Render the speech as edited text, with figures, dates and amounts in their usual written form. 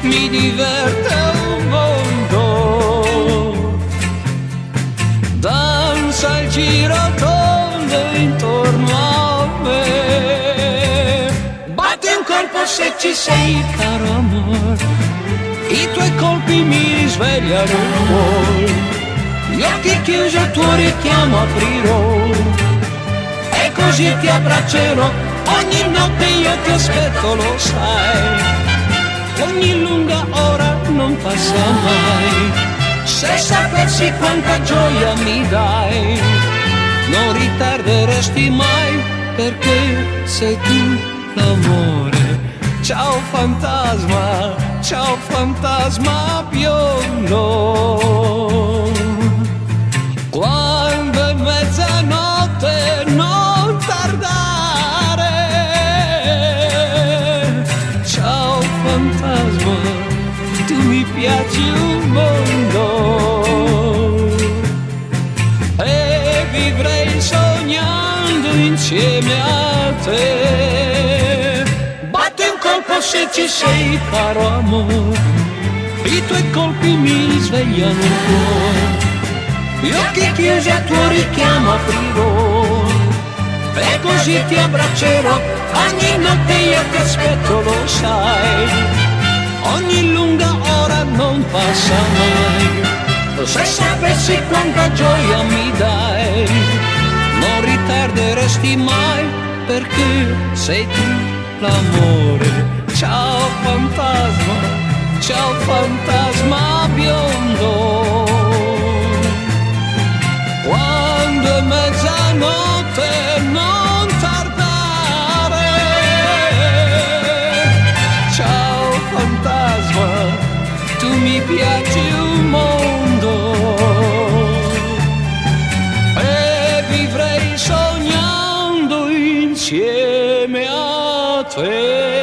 mi diverte un mondo. Danza il girotondo intorno a me. Batti un colpo se ci sei, caro amor. I tuoi colpi mi risvegliano il cuore. Gli occhi chiusi al tuo richiamo aprirò. E così ti abbraccerò. Ogni notte io ti aspetto, lo sai. Ogni lunga ora non passa mai. Se sapessi quanta gioia mi dai, non ritarderesti mai, perché sei tu l'amore. Ciao fantasma biondo. Quando è mezzanotte non tardare. Ciao fantasma, tu mi piaci un mondo. E vivrei sognando insieme a te. Batti un colpo se ci sei, caro amore. I tuoi colpi mi svegliano il cuore. Gli occhi chiusi a tuo richiamo aprirò. E così ti abbraccerò. Ogni notte io ti aspetto, lo sai. Ogni lunga ora non passa mai. Se sapessi quanta gioia mi dai, non ritarderesti mai, perché sei tu l'amore. Ciao fantasma biondo. Quando è mezzanotte non tardare. Ciao fantasma, tu mi piaci un mondo. E vivrei sognando insieme a te.